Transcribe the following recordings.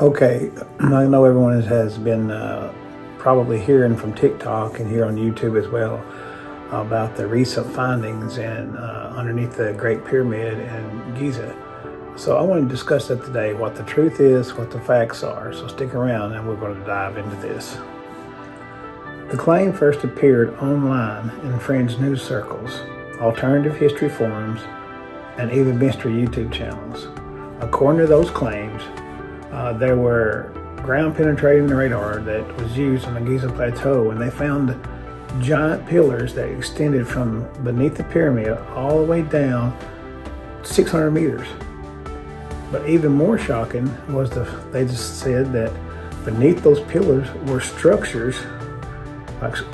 Okay, I know everyone has been probably hearing from TikTok and here on YouTube as well about the recent findings and underneath the Great Pyramid in Giza. So I want to discuss that today, what the truth is, what the facts are. So stick around and we're going to dive into this. The claim first appeared online in fringe news circles, alternative history forums, and even mystery YouTube channels. According to those claims, there were ground penetrating radar that was used on the Giza Plateau, and they found giant pillars that extended from beneath the pyramid all the way down 600 meters. But even more shocking was they just said that beneath those pillars were structures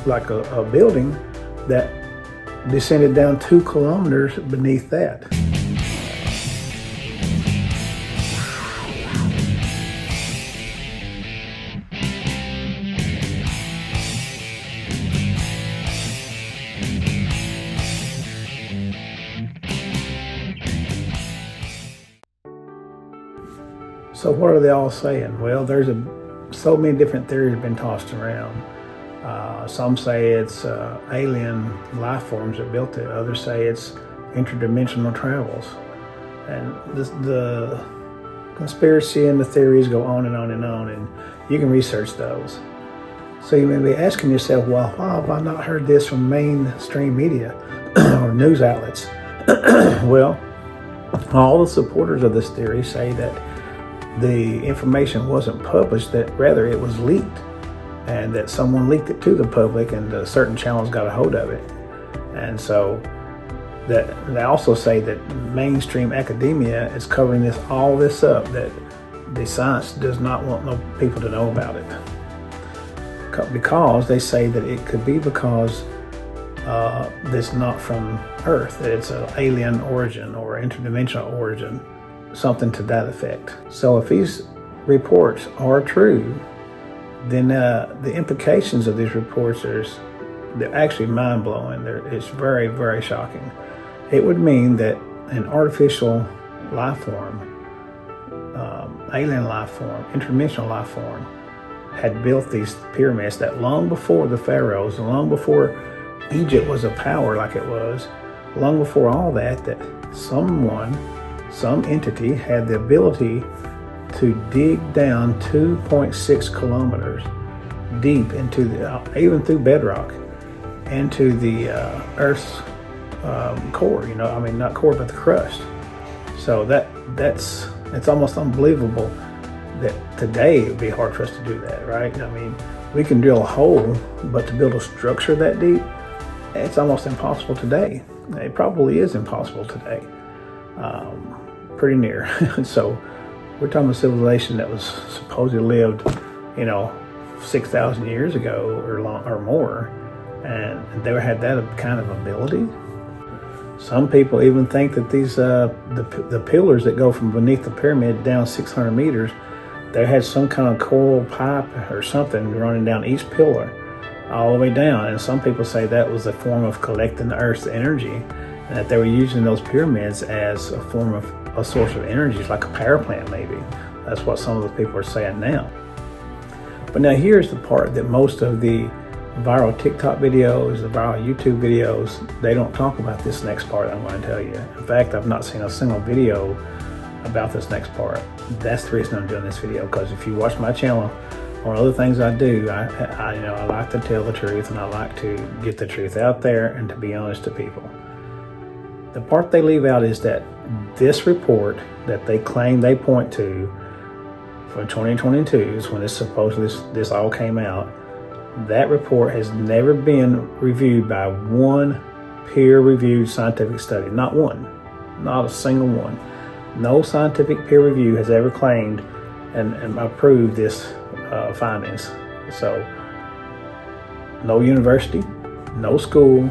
like a building that descended down 2 kilometers beneath that. So what are they all saying? Well, there's so many different theories have been tossed around. Some say it's alien life forms that built it. Others say it's interdimensional travels. And the conspiracy and the theories go on and on and on, and you can research those. So you may be asking yourself, well, why have I not heard this from mainstream media or news outlets? Well, all the supporters of this theory say that the information wasn't published, that rather it was leaked, and that someone leaked it to the public and certain channels got a hold of it. And so that they also say that mainstream academia is covering all this up, that the science does not want no people to know about it, because they say that it could be because it's not from Earth, that it's an alien origin or interdimensional origin, something to that effect. So if these reports are true, then the implications of these reports they're actually mind-blowing. It's very, very shocking. It would mean that an artificial life form, alien life form, interdimensional life form, had built these pyramids that long before the pharaohs, long before Egypt was a power like it was, long before all that some entity had the ability to dig down 2.6 kilometers deep into even through bedrock, into the Earth's core. Not core, but the crust. So it's almost unbelievable that today it would be hard for us to do that, right? We can drill a hole, but to build a structure that deep, it's almost impossible today. It probably is impossible today. Pretty near. So we're talking about a civilization that was supposedly lived, 6,000 years ago or more, and they had that kind of ability. Some people even think that these the pillars that go from beneath the pyramid down 600 meters, they had some kind of coral pipe or something running down each pillar all the way down. And some people say that was a form of collecting the Earth's energy, and that they were using those pyramids as a form of a source of energy, like a power plant maybe. That's what some of the people are saying now. But now here's the part that most of the viral TikTok videos, the viral YouTube videos, they don't talk about this next part I'm going to tell you. In fact, I've not seen a single video about this next part. That's the reason I'm doing this video, because if you watch my channel or other things I do, I like to tell the truth, and I like to get the truth out there and to be honest to people. The part they leave out is that this report that they claim they point to from 2022 is when this all came out. That report has never been reviewed by one peer-reviewed scientific study. Not one. Not a single one. No scientific peer review has ever claimed and approved this findings. So, no university, no school,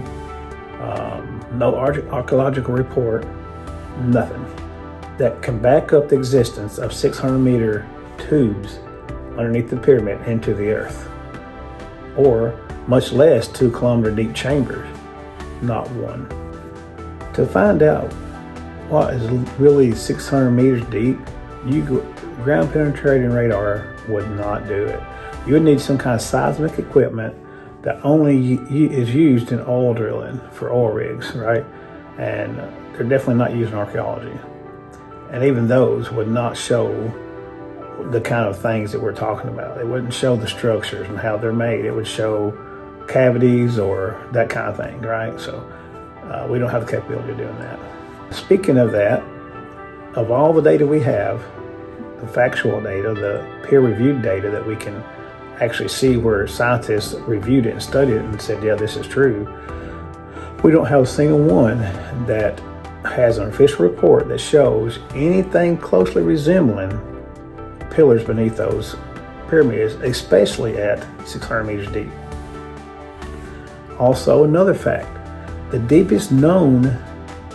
no archaeological report, nothing that can back up the existence of 600-meter tubes underneath the pyramid into the earth, or much less 2-kilometer deep chambers. Not one. To find out what is really 600 meters deep Ground penetrating radar would not do it. You would need some kind of seismic equipment that only is used in oil drilling for oil rigs, right? And they're definitely not used in archaeology. And even those would not show the kind of things that we're talking about. It wouldn't show the structures and how they're made. It would show cavities or that kind of thing, right? So we don't have the capability of doing that. Speaking of that, of all the data we have, the factual data, the peer-reviewed data that we can actually see where scientists reviewed it and studied it and said, yeah, this is true, we don't have a single one that has an official report that shows anything closely resembling pillars beneath those pyramids, especially at 600 meters deep. Also, another fact, the deepest known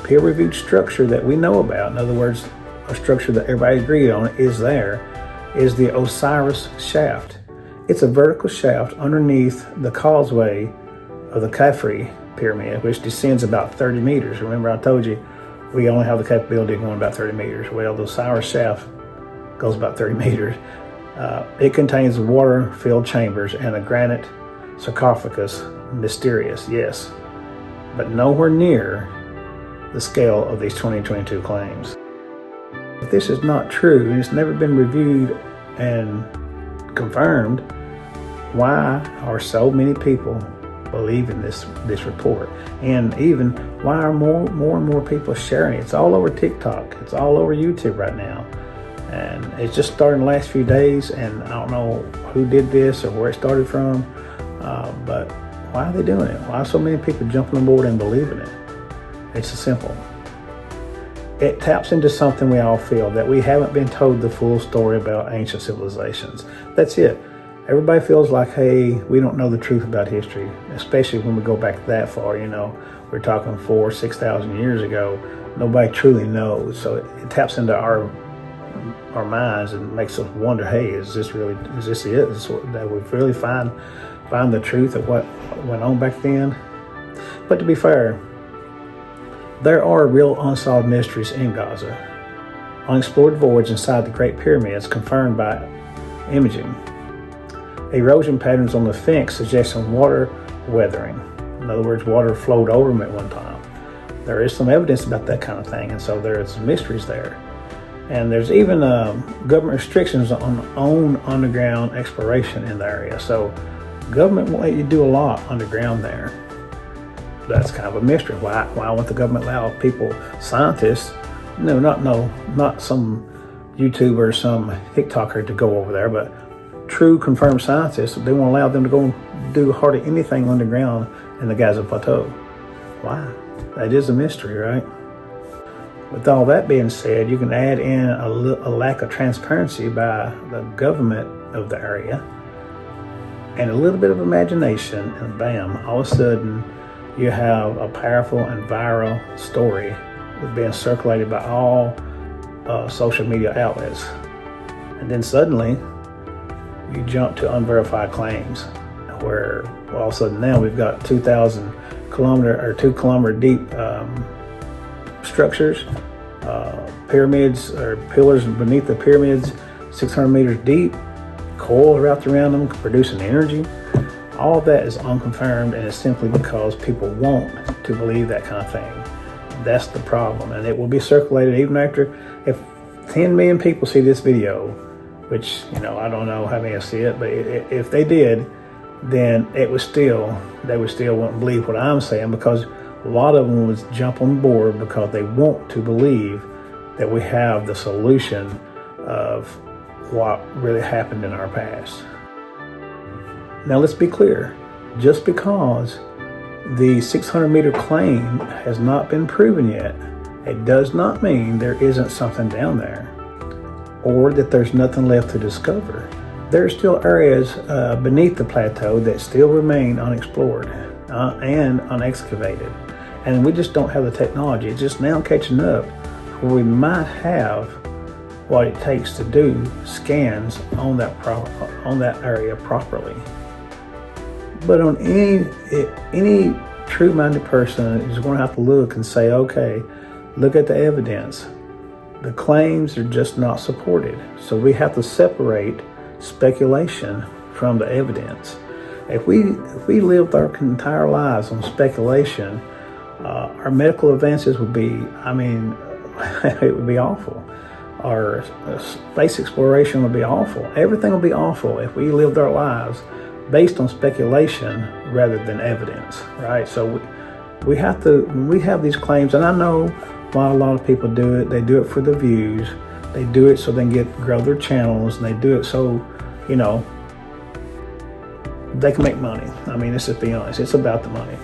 peer-reviewed structure that we know about, in other words, a structure that everybody agreed on is the Osiris shaft. It's a vertical shaft underneath the causeway of the Khafre pyramid, which descends about 30 meters. Remember I told you we only have the capability of going about 30 meters. Well, the Osiris shaft goes about 30 meters. It contains water-filled chambers and a granite sarcophagus. Mysterious, yes, but nowhere near the scale of these 2022 claims. If this is not true and it's never been reviewed and confirmed, why are so many people believing this report? And even why are more and more people sharing it? It's all over TikTok. It's all over YouTube right now. And it's just started in the last few days, and I don't know who did this or where it started from, but why are they doing it? Why are so many people jumping on board and believing it? It's simple. It taps into something we all feel, that we haven't been told the full story about ancient civilizations. That's it. Everybody feels like, hey, we don't know the truth about history, especially when we go back that far. You know, we're talking 4,000 to 6,000 years ago. Nobody truly knows. So it taps into our minds and makes us wonder, hey, is this it? Is that we've really find the truth of what went on back then? But to be fair, there are real unsolved mysteries in Giza, unexplored voids inside the Great Pyramids confirmed by imaging, erosion patterns on the Sphinx suggesting water weathering. In other words, water flowed over them at one time. There is some evidence about that kind of thing, and so there is mysteries there. And there's even government restrictions on own underground exploration in the area. So government won't let you do a lot underground there. That's kind of a mystery. Why won't the government allow people, scientists, not some YouTuber, some TikToker to go over there, but true confirmed scientists, they won't allow them to go and do hardly anything underground in the Giza Plateau. Why? That is a mystery, right? With all that being said, you can add in a lack of transparency by the government of the area and a little bit of imagination, and bam, all of a sudden you have a powerful and viral story being circulated by all social media outlets. And then suddenly you jump to unverified claims where all of a sudden now we've got 2,000 kilometer or 2 kilometer deep structures, pyramids or pillars beneath the pyramids 600 meters deep, coal wrapped around them producing energy. All of that is unconfirmed, and it's simply because people want to believe that kind of thing. That's the problem, and it will be circulated even after, if 10 million people see this video, which, I don't know how many will see it, but if they did, then they would still won't believe what I'm saying, because a lot of them would jump on board because they want to believe that we have the solution of what really happened in our past. Now let's be clear, just because the 600-meter claim has not been proven yet, it does not mean there isn't something down there, or that there's nothing left to discover. There are still areas beneath the plateau that still remain unexplored and unexcavated, and we just don't have the technology. It's just now catching up where we might have what it takes to do scans on that area properly. But on any true-minded person is going to have to look and say, okay, look at the evidence. the claims are just not supported. So we have to separate speculation from the evidence. If we lived our entire lives on speculation, our medical advances would be, it would be awful. Our space exploration would be awful. Everything would be awful if we lived our lives based on speculation rather than evidence, right? So we have to, when we have these claims, and I know why a lot of people do it. They do it for the views. They do it so they can grow their channels, and they do it so, they can make money. Let's just be honest. It's about the money.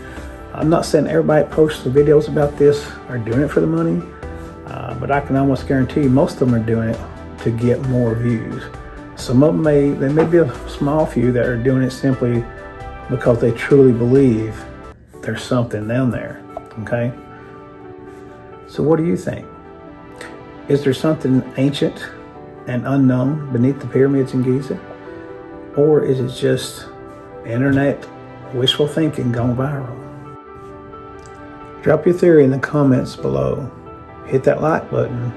I'm not saying everybody that posts the videos about this are doing it for the money, but I can almost guarantee you most of them are doing it to get more views. Some of them there may be a small few that are doing it simply because they truly believe there's something down there, okay? So what do you think? Is there something ancient and unknown beneath the pyramids in Giza? Or is it just internet wishful thinking gone viral? Drop your theory in the comments below. Hit that like button.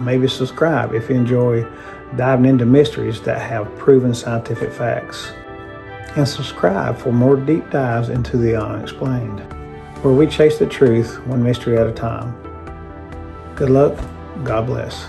Maybe subscribe if you enjoy diving into mysteries that have proven scientific facts. And subscribe for more deep dives into the unexplained, where we chase the truth one mystery at a time. Good luck. God bless.